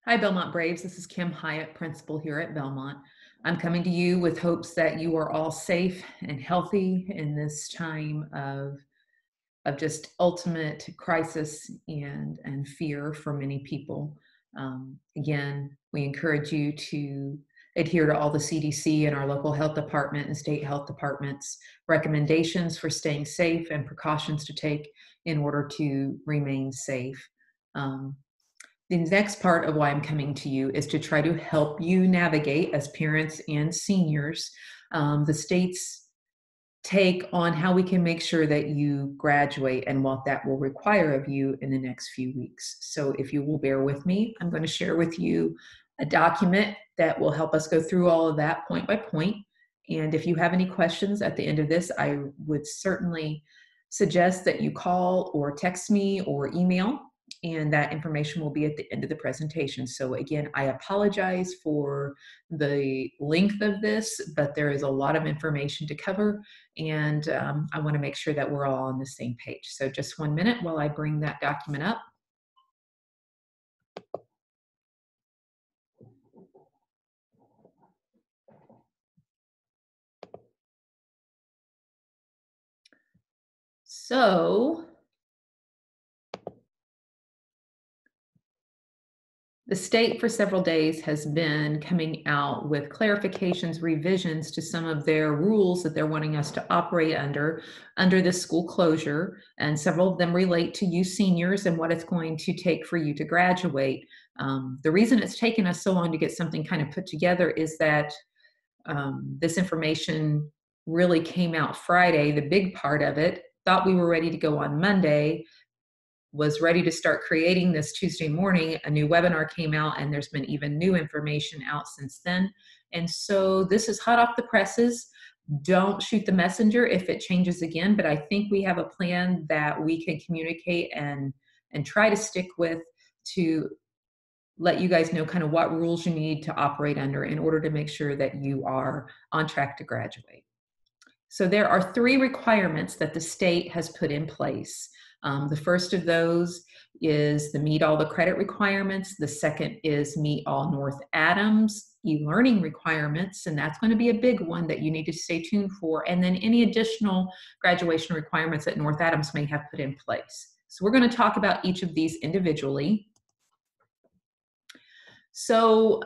Hi, Bellmont Braves. This is Kim Hiatt, principal here at Bellmont. I'm coming to you with hopes that you are all safe and healthy in this time of just ultimate crisis and fear for many people. Again, we encourage you to adhere to all the CDC and our local health department and state health departments recommendations for staying safe and precautions to take in order to remain safe. The next part of why I'm coming to you is to try to help you navigate as parents and seniors the state's take on how we can make sure that you graduate and what that will require of you in the next few weeks. So if you will bear with me, I'm going to share with you a document that will help us go through all of that point by point. And if you have any questions at the end of this, I would certainly suggest that you call or text me or email, and that information will be at the end of the presentation. So again, I apologize for the length of this, but there is a lot of information to cover, and I want to make sure that we're all on the same page. So just 1 minute while I bring that document up. So the state for several days has been coming out with clarifications, revisions to some of their rules that they're wanting us to operate under this school closure. And several of them relate to you seniors and what it's going to take for you to graduate. The reason it's taken us so long to get something kind of put together is that this information really came out Friday, the big part of it. Thought we were ready to go on Monday, was ready to start creating this Tuesday morning. A new webinar came out, and there's been even new information out since then. And so this is hot off the presses. Don't shoot the messenger if it changes again, but I think we have a plan that we can communicate and try to stick with to let you guys know kind of what rules you need to operate under in order to make sure that you are on track to graduate. So there are 3 requirements that the state has put in place. The first of those is the meet all the credit requirements. The second is meet all North Adams e-learning requirements, and that's going to be a big one that you need to stay tuned for. And then any additional graduation requirements that North Adams may have put in place. So we're going to talk about each of these individually. So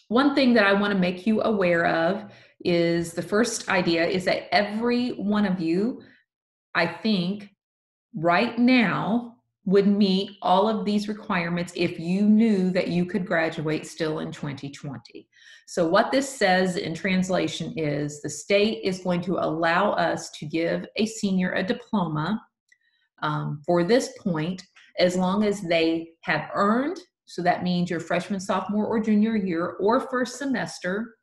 one thing that I want to make you aware of is the first idea is that every one of you, I think, right now would meet all of these requirements if you knew that you could graduate still in 2020. So what this says in translation is the state is going to allow us to give a senior a diploma for this point as long as they have earned, so that means your freshman, sophomore, or junior year or first semester,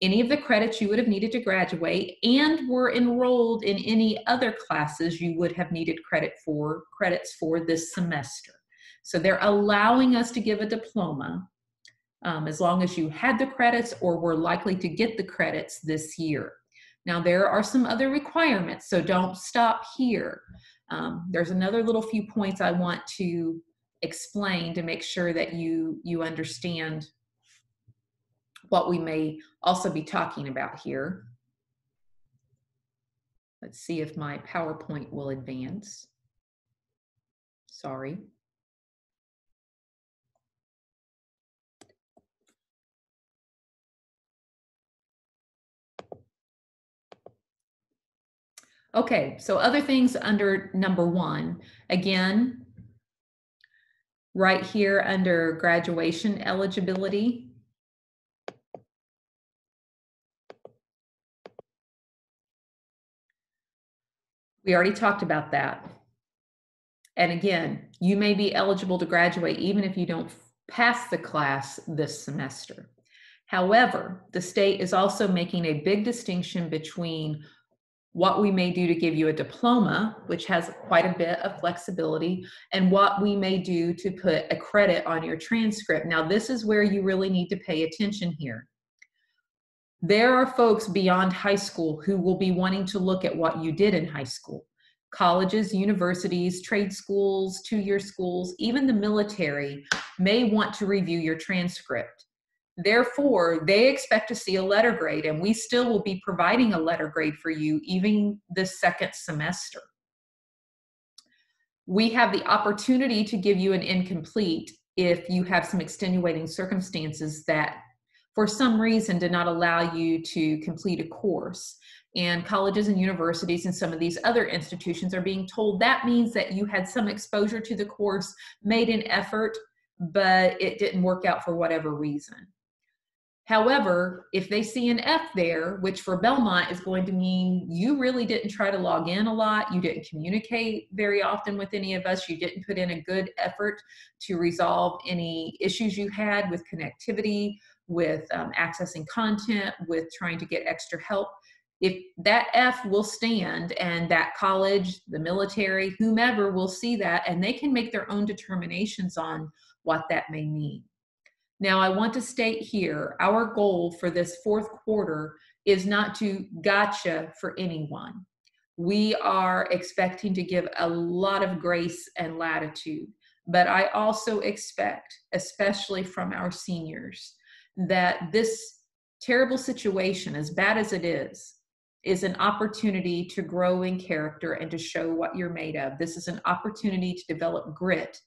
any of the credits you would have needed to graduate, and were enrolled in any other classes you would have needed credits for this semester. So they're allowing us to give a diploma as long as you had the credits or were likely to get the credits this year. Now there are some other requirements, so don't stop here. There's another little few points I want to explain to make sure that you understand what we may also be talking about here. Let's see if my PowerPoint will advance. Sorry. Okay, so other things under number 1, again, right here under graduation eligibility. We already talked about that. And again, you may be eligible to graduate even if you don't pass the class this semester. However, the state is also making a big distinction between what we may do to give you a diploma, which has quite a bit of flexibility, and what we may do to put a credit on your transcript. Now, this is where you really need to pay attention here. There are folks beyond high school who will be wanting to look at what you did in high school. Colleges, universities, trade schools, 2-year schools, even the military may want to review your transcript. Therefore, they expect to see a letter grade, and we still will be providing a letter grade for you even the second semester. We have the opportunity to give you an incomplete if you have some extenuating circumstances that for some reason did not allow you to complete a course. And colleges and universities and some of these other institutions are being told that means that you had some exposure to the course, made an effort, but it didn't work out for whatever reason. However, if they see an F there, which for Bellmont is going to mean you really didn't try to log in a lot, you didn't communicate very often with any of us, you didn't put in a good effort to resolve any issues you had with connectivity, with accessing content, with trying to get extra help, if that F will stand, and that college, the military, whomever will see that, and they can make their own determinations on what that may mean. Now, I want to state here, our goal for this fourth quarter is not to gotcha for anyone. We are expecting to give a lot of grace and latitude, but I also expect, especially from our seniors, that this terrible situation, as bad as it is an opportunity to grow in character and to show what you're made of. This is an opportunity to develop grit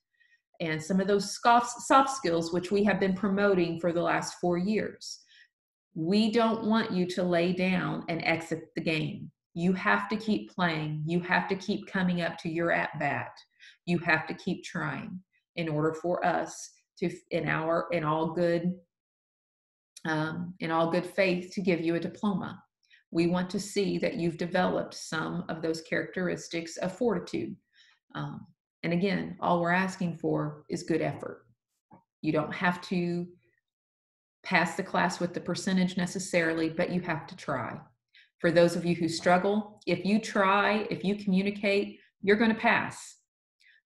and some of those soft skills, which we have been promoting for the last 4 years. We don't want you to lay down and exit the game. You have to keep playing. You have to keep coming up to your at-bat. You have to keep trying in order for us to, in all good faith, to give you a diploma. We want to see that you've developed some of those characteristics of fortitude. And again, all we're asking for is good effort. You don't have to pass the class with the percentage necessarily, but you have to try. For those of you who struggle, if you try, if you communicate, you're going to pass.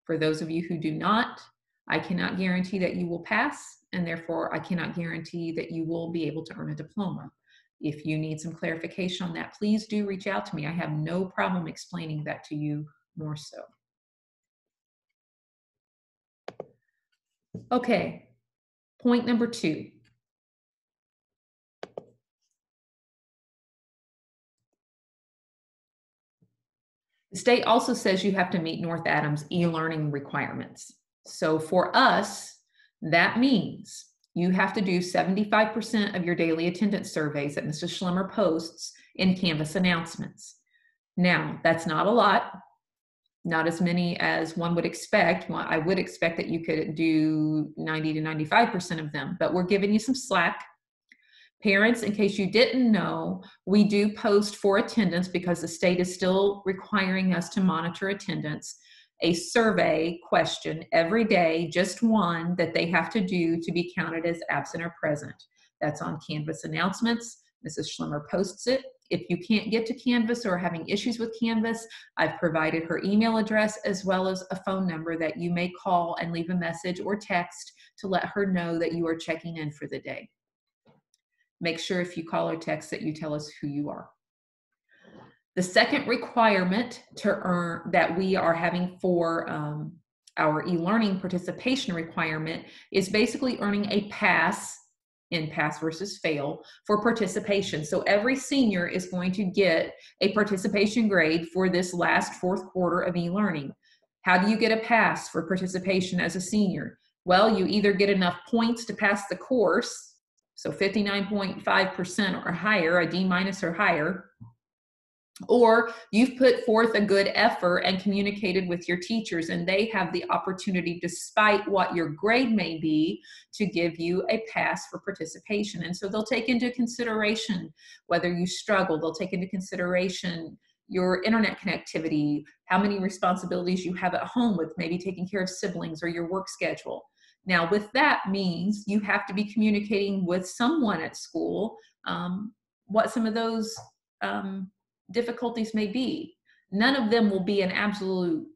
For those of you who do not, I cannot guarantee that you will pass, and therefore I cannot guarantee that you will be able to earn a diploma. If you need some clarification on that, please do reach out to me. I have no problem explaining that to you more so. Okay, point number 2. The state also says you have to meet North Adams e-learning requirements. So for us, that means you have to do 75% of your daily attendance surveys that Mrs. Schlemmer posts in Canvas announcements. Now, that's not a lot, not as many as one would expect. Well, I would expect that you could do 90 to 95% of them, but we're giving you some slack. Parents, in case you didn't know, we do post for attendance because the state is still requiring us to monitor attendance, a survey question every day, just one that they have to do to be counted as absent or present. That's on Canvas announcements. Mrs. Schlemmer posts it. If you can't get to Canvas or are having issues with Canvas, I've provided her email address as well as a phone number that you may call and leave a message or text to let her know that you are checking in for the day. Make sure if you call or text that you tell us who you are. The second requirement to earn that we are having for our e-learning participation requirement is basically earning a pass in pass versus fail for participation. So every senior is going to get a participation grade for this last fourth quarter of e-learning. How do you get a pass for participation as a senior? Well, you either get enough points to pass the course, so 59.5% or higher, a D- or higher, or you've put forth a good effort and communicated with your teachers, and they have the opportunity, despite what your grade may be, to give you a pass for participation. And so they'll take into consideration whether you struggle. They'll take into consideration your internet connectivity, how many responsibilities you have at home with maybe taking care of siblings or your work schedule. Now, with that means you have to be communicating with someone at school what some of those difficulties may be. None of them will be an absolute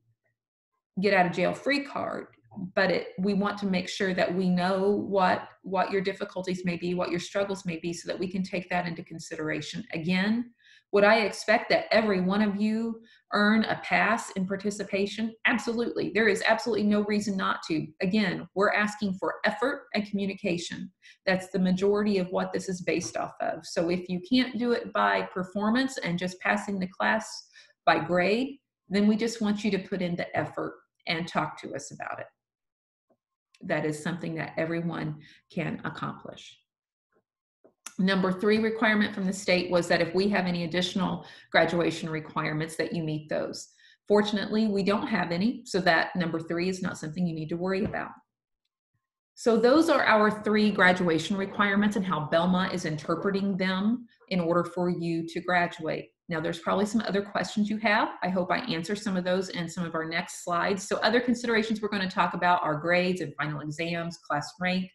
get out of jail free card, but we want to make sure that we know what your difficulties may be, what your struggles may be, so that we can take that into consideration. Again, Would I expect that every one of you earn a pass in participation? Absolutely. There is absolutely no reason not to. Again, we're asking for effort and communication. That's the majority of what this is based off of. So if you can't do it by performance and just passing the class by grade, then we just want you to put in the effort and talk to us about it. That is something that everyone can accomplish. Number 3 requirement from the state was that if we have any additional graduation requirements, that you meet those. Fortunately, we don't have any, so that number 3 is not something you need to worry about. So those are our 3 graduation requirements and how Bellmont is interpreting them in order for you to graduate. Now, there's probably some other questions you have. I hope I answer some of those in some of our next slides. So other considerations we're going to talk about are grades and final exams, class rank.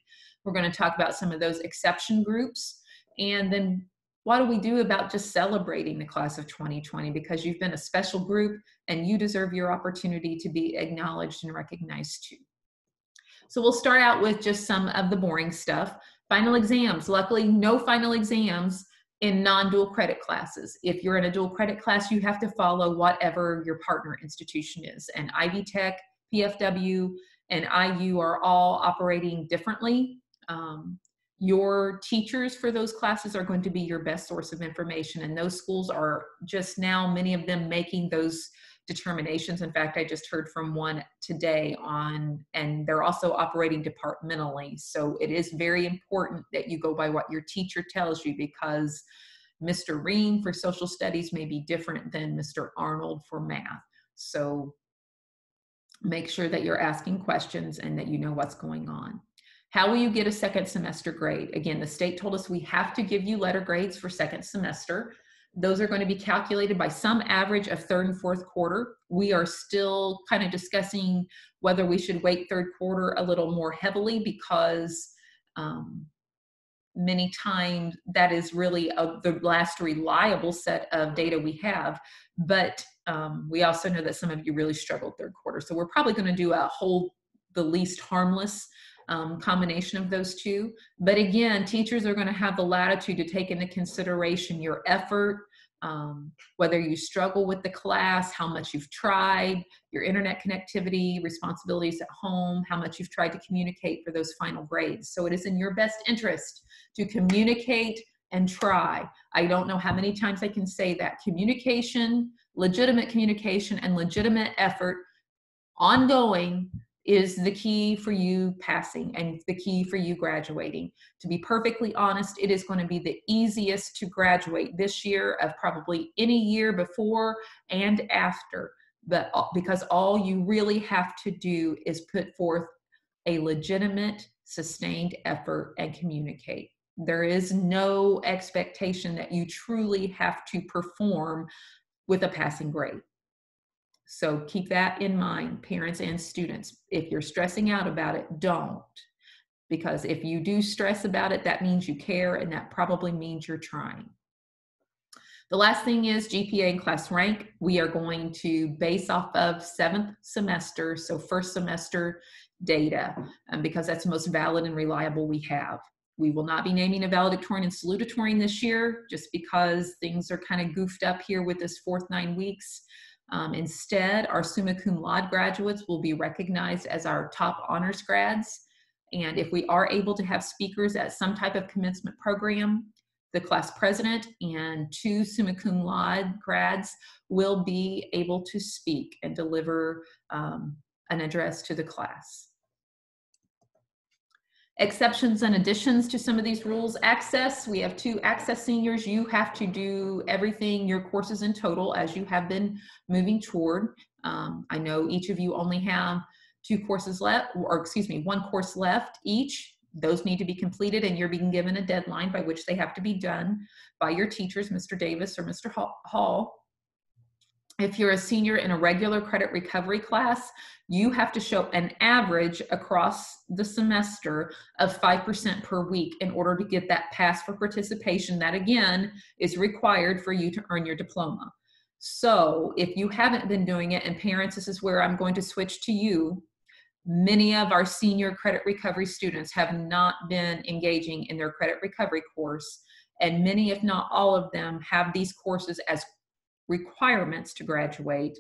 We're going to talk about some of those exception groups. And then what do we do about just celebrating the class of 2020? Because you've been a special group and you deserve your opportunity to be acknowledged and recognized too. So we'll start out with just some of the boring stuff. Final exams. Luckily, no final exams in non-dual credit classes. If you're in a dual credit class, you have to follow whatever your partner institution is. And Ivy Tech, PFW, and IU are all operating differently. Your teachers for those classes are going to be your best source of information, and those schools are just now, many of them, making those determinations. In fact, I just heard from one today and they're also operating departmentally. So it is very important that you go by what your teacher tells you, because Mr. Reen for social studies may be different than Mr. Arnold for math. So make sure that you're asking questions and that you know what's going on. How will you get a second semester grade? Again, the state told us we have to give you letter grades for second semester. Those are going to be calculated by some average of third and fourth quarter. We are still kind of discussing whether we should weight third quarter a little more heavily, because many times that is really the last reliable set of data we have. But we also know that some of you really struggled third quarter. So we're probably going to do the least harmless combination of those two. But again, teachers are going to have the latitude to take into consideration your effort, whether you struggle with the class, how much you've tried, your internet connectivity, responsibilities at home, how much you've tried to communicate for those final grades. So it is in your best interest to communicate and try. I don't know how many times I can say that. Communication, legitimate communication, and legitimate effort, ongoing, is the key for you passing and the key for you graduating. To be perfectly honest, it is going to be the easiest to graduate this year of probably any year before and after, but because all you really have to do is put forth a legitimate, sustained effort and communicate. There is no expectation that you truly have to perform with a passing grade. So keep that in mind, parents and students. If you're stressing out about it, don't. Because if you do stress about it, that means you care, and that probably means you're trying. The last thing is GPA and class rank. We are going to base off of 7th semester, so first semester data, because that's the most valid and reliable we have. We will not be naming a valedictorian and salutatorian this year, just because things are kind of goofed up here with this 4th 9 weeks. Instead, our summa cum laude graduates will be recognized as our top honors grads. And if we are able to have speakers at some type of commencement program, the class president and 2 summa cum laude grads will be able to speak and deliver an address to the class. Exceptions and additions to some of these rules. Access, we have 2 access seniors. You have to do everything, your courses in total, as you have been moving toward. I know each of you only have 2 courses left, or excuse me, 1 course left each. Those need to be completed, and you're being given a deadline by which they have to be done by your teachers, Mr. Davis or Mr. Hall. If you're a senior in a regular credit recovery class, you have to show an average across the semester of 5% per week in order to get that pass for participation. That, again, is required for you to earn your diploma. So if you haven't been doing it, and parents, this is where I'm going to switch to you, many of our senior credit recovery students have not been engaging in their credit recovery course. and many, if not all of them, have these courses as requirements to graduate.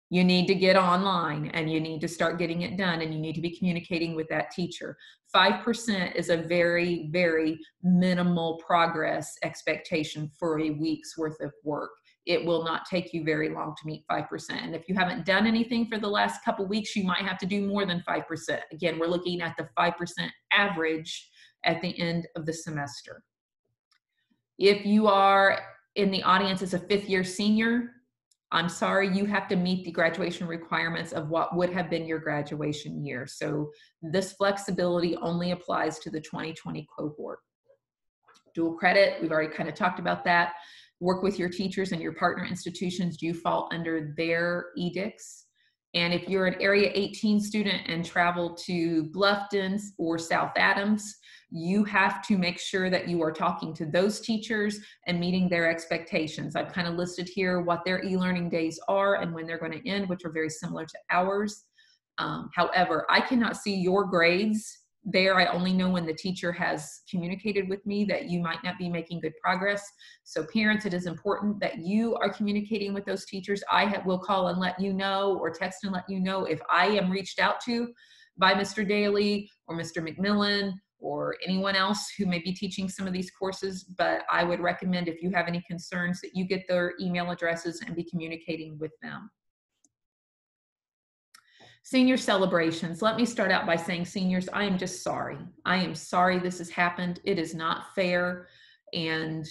You need to get online and you need to start getting it done, and you need to be communicating with that teacher. 5% is a very, very minimal progress expectation for a week's worth of work. It will not take you very long to meet 5%. And if you haven't done anything for the last couple weeks, you might have to do more than 5%. Again, we're looking at the 5% average at the end of the semester. If you are in the audience as a fifth-year senior, I'm sorry, you have to meet the graduation requirements of what would have been your graduation year. So this flexibility only applies to the 2020 cohort. Dual credit, we've already kind of talked about that. Work with your teachers and your partner institutions. You fall under their edicts. And if you're an Area 18 student and travel to Bluffton or South Adams, you have to make sure that you are talking to those teachers and meeting their expectations. I've kind of listed here what their e-learning days are and when they're going to end, which are very similar to ours. However, I cannot see your grades there. I only know when the teacher has communicated with me that you might not be making good progress. So parents, it is important that you are communicating with those teachers. I will call and let you know, or text and let you know if I am reached out to by Mr. Daly or Mr. McMillan or anyone else who may be teaching some of these courses. But I would recommend, if you have any concerns, that you get their email addresses and be communicating with them. Senior celebrations. Let me start out by saying, seniors, I am just sorry. I am sorry this has happened. It is not fair and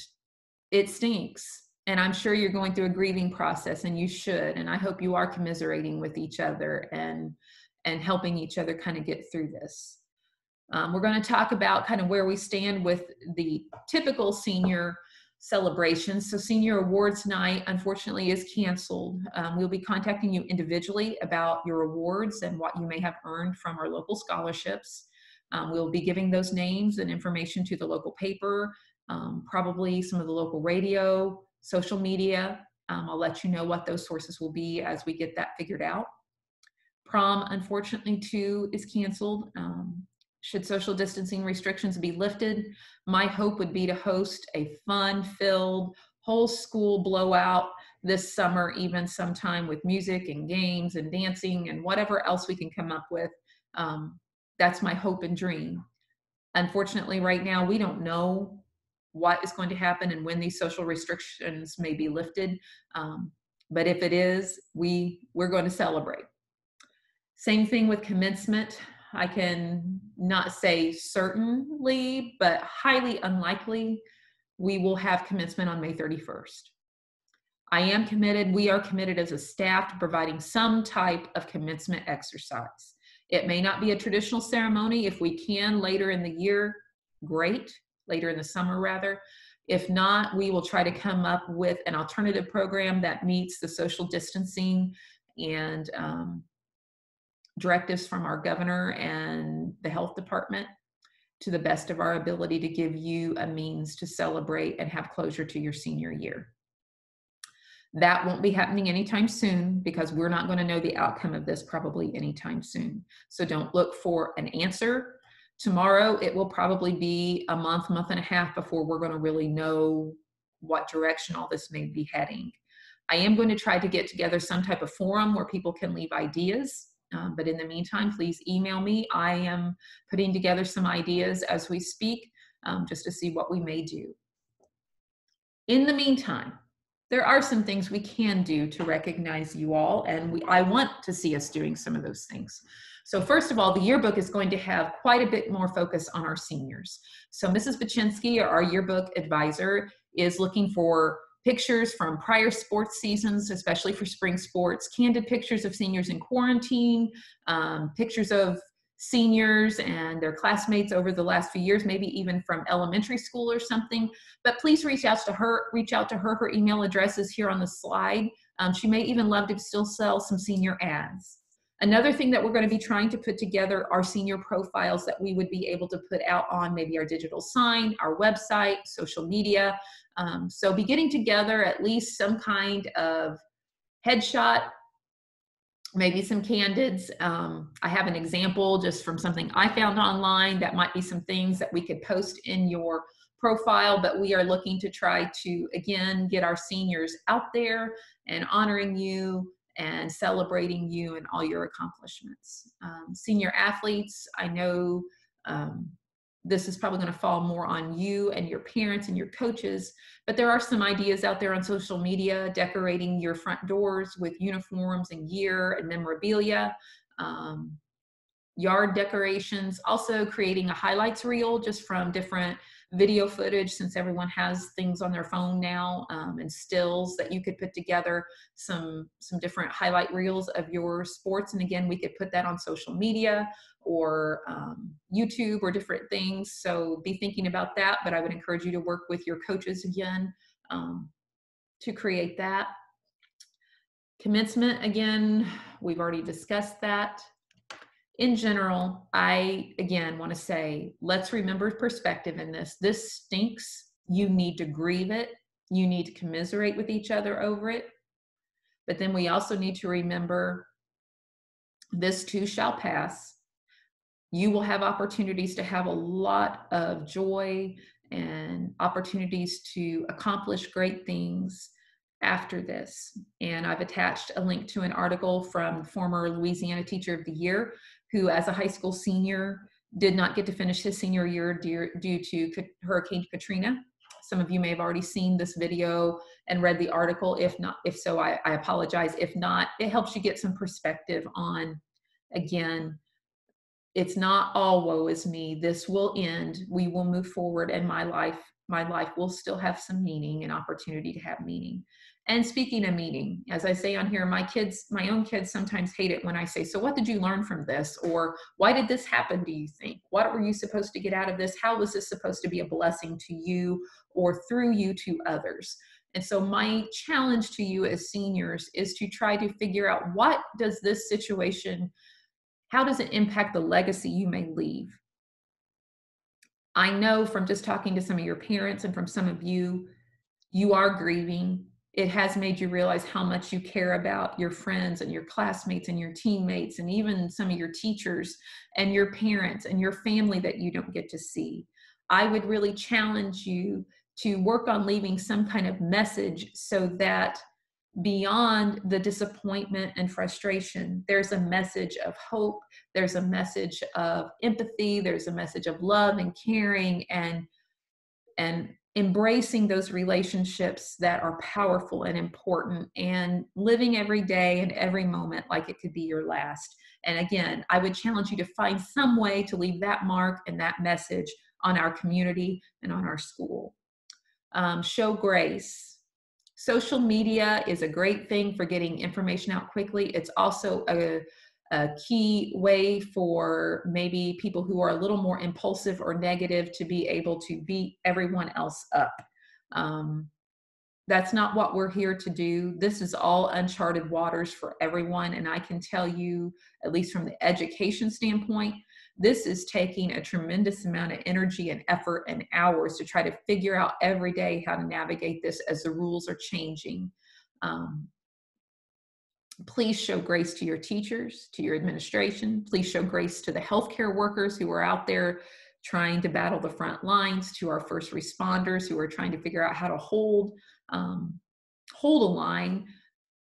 it stinks. And I'm sure you're going through a grieving process, and you should. And I hope you are commiserating with each other and helping each other kind of get through this. We're going to talk about kind of where we stand with the typical senior celebrations. So senior awards night, unfortunately, is canceled. We'll be contacting you individually about your awards and what you may have earned from our local scholarships. We'll be giving those names and information to the local paper, probably some of the local radio, social media. I'll let you know what those sources will be as we get that figured out. Prom, unfortunately, too, is canceled. Should social distancing restrictions be lifted, my hope would be to host a fun-filled whole school blowout this summer, even sometime with music and games and dancing and whatever else we can come up with. That's my hope and dream. Unfortunately, right now, we don't know what is going to happen and when these social restrictions may be lifted. But if it is, we're going to celebrate. Same thing with commencement. I can not say certainly, but highly unlikely we will have commencement on May 31st. I am committed, we are committed as a staff to providing some type of commencement exercise. It may not be a traditional ceremony. If we can later in the year, great, later in the summer rather. If not, we will try to come up with an alternative program that meets the social distancing and directives from our governor and the health department to the best of our ability to give you a means to celebrate and have closure to your senior year. That won't be happening anytime soon because we're not going to know the outcome of this probably anytime soon. So don't look for an answer tomorrow. It will probably be a month and a half before we're going to really know what direction all this may be heading. I am going to try to get together some type of forum where people can leave ideas. But in the meantime, please email me. I am putting together some ideas as we speak, just to see what we may do. In the meantime, there are some things we can do to recognize you all, and I want to see us doing some of those things. So first of all, the yearbook is going to have quite a bit more focus on our seniors. So Mrs. Baczynski, our yearbook advisor, is looking for pictures from prior sports seasons, especially for spring sports, candid pictures of seniors in quarantine, pictures of seniors and their classmates over the last few years, maybe even from elementary school or something. But please reach out to her. Her email address is here on the slide. She may even love to still sell some senior ads. Another thing that we're going to be trying to put together are senior profiles that we would be able to put out on maybe our digital sign, our website, social media. So be getting together at least some kind of headshot, maybe some candids. I have an example just from something I found online that might be some things that we could post in your profile, but we are looking to try to, again, get our seniors out there and honoring you and celebrating you and all your accomplishments. Senior athletes, I know this is probably going to fall more on you and your parents and your coaches, but there are some ideas out there on social media, decorating your front doors with uniforms and gear and memorabilia, yard decorations, also creating a highlights reel just from different video footage, since everyone has things on their phone now, and stills that you could put together some different highlight reels of your sports. And again, we could put that on social media or YouTube or different things. So be thinking about that, but I would encourage you to work with your coaches again to create that. Commencement, again, we've already discussed that. In general, I, again, want to say, let's remember perspective in this. This stinks. You need to grieve it. You need to commiserate with each other over it. But then we also need to remember this too shall pass. You will have opportunities to have a lot of joy and opportunities to accomplish great things after this. And I've attached a link to an article from former Louisiana Teacher of the Year, who as a high school senior did not get to finish his senior year due to Hurricane Katrina. Some of you may have already seen this video and read the article. If so, I apologize. If not, it helps you get some perspective on, again, it's not all woe is me. This will end. We will move forward, and my life will still have some meaning and opportunity to have meaning. And speaking of meaning, as I say on here, my own kids sometimes hate it when I say, so what did you learn from this? Or why did this happen, do you think? What were you supposed to get out of this? How was this supposed to be a blessing to you or through you to others? And so my challenge to you as seniors is to try to figure out, what does this situation, how does it impact the legacy you may leave? I know from just talking to some of your parents and from some of you, you are grieving. It has made you realize how much you care about your friends and your classmates and your teammates, and even some of your teachers and your parents and your family that you don't get to see. I would really challenge you to work on leaving some kind of message so that beyond the disappointment and frustration, there's a message of hope, there's a message of empathy, there's a message of love and caring and embracing those relationships that are powerful and important, and living every day and every moment like it could be your last. And again, I would challenge you to find some way to leave that mark and that message on our community and on our school. Show grace. Social media is a great thing for getting information out quickly. It's also a key way for maybe people who are a little more impulsive or negative to be able to beat everyone else up. That's not what we're here to do. This is all uncharted waters for everyone. And I can tell you, at least from the education standpoint, this is taking a tremendous amount of energy and effort and hours to try to figure out every day how to navigate this as the rules are changing. Please show grace to your teachers, to your administration. Please show grace to the healthcare workers who are out there trying to battle the front lines, to our first responders who are trying to figure out how to hold a line.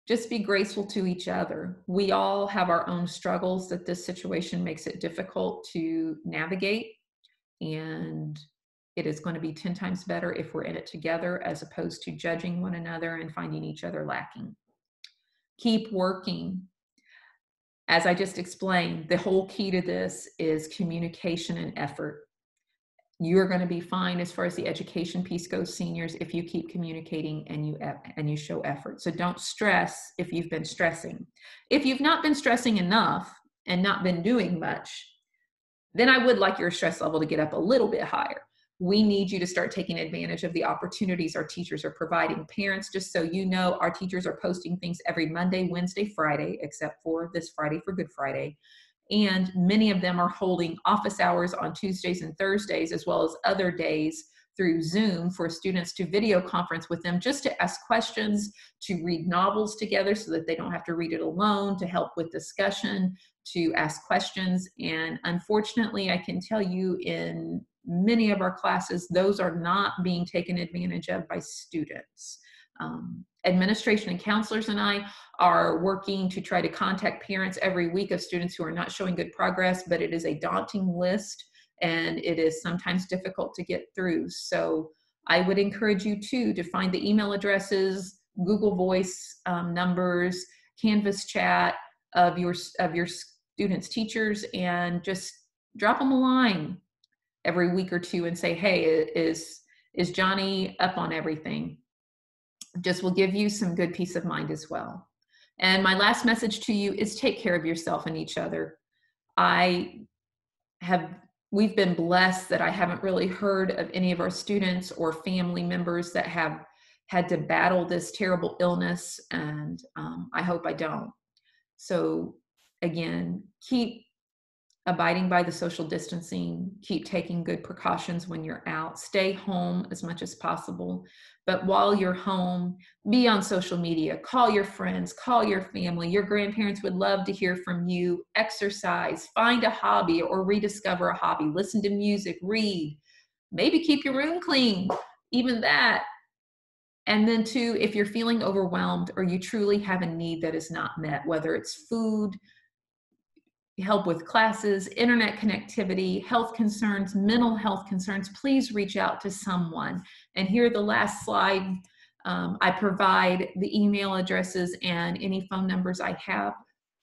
Just be graceful to each other. We all have our own struggles that this situation makes it difficult to navigate, and it is going to be 10 times better if we're in it together as opposed to judging one another and finding each other lacking. Keep working. As I just explained, the whole key to this is communication and effort. You're going to be fine as far as the education piece goes, seniors, if you keep communicating and you show effort. So don't stress if you've been stressing. If you've not been stressing enough and not been doing much, then I would like your stress level to get up a little bit higher. We need you to start taking advantage of the opportunities our teachers are providing. Parents, just so you know, our teachers are posting things every Monday, Wednesday, Friday, except for this Friday for Good Friday. And many of them are holding office hours on Tuesdays and Thursdays, as well as other days through Zoom for students to video conference with them, just to ask questions, to read novels together so that they don't have to read it alone, to help with discussion, to ask questions. And unfortunately, I can tell you in many of our classes, those are not being taken advantage of by students. Administration and counselors and I are working to try to contact parents every week of students who are not showing good progress, but it is a daunting list and it is sometimes difficult to get through. So I would encourage you too to find the email addresses, Google Voice numbers, Canvas chat of your students' teachers, and just drop them a line every week or two and say, hey, is Johnny up on everything? Just will give you some good peace of mind as well. And my last message to you is take care of yourself and each other. We've been blessed that I haven't really heard of any of our students or family members that have had to battle this terrible illness, and I hope I don't. So again, keep abiding by the social distancing, keep taking good precautions when you're out, stay home as much as possible. But while you're home, be on social media, call your friends, call your family. Your grandparents would love to hear from you. Exercise, find a hobby or rediscover a hobby, listen to music, read, maybe keep your room clean, even that. And then two, if you're feeling overwhelmed or you truly have a need that is not met, whether it's food, help with classes, internet connectivity, health concerns, mental health concerns, please reach out to someone. And here, the last slide, I provide the email addresses and any phone numbers I have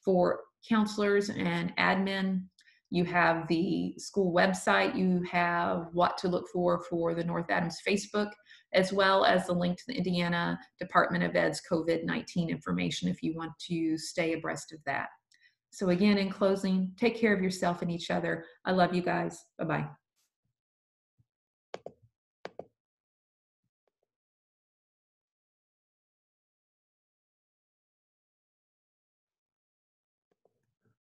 for counselors and admin. You have the school website, you have what to look for the North Adams Facebook, as well as the link to the Indiana Department of Ed's COVID-19 information if you want to stay abreast of that. So again, in closing, take care of yourself and each other. I love you guys. Bye-bye.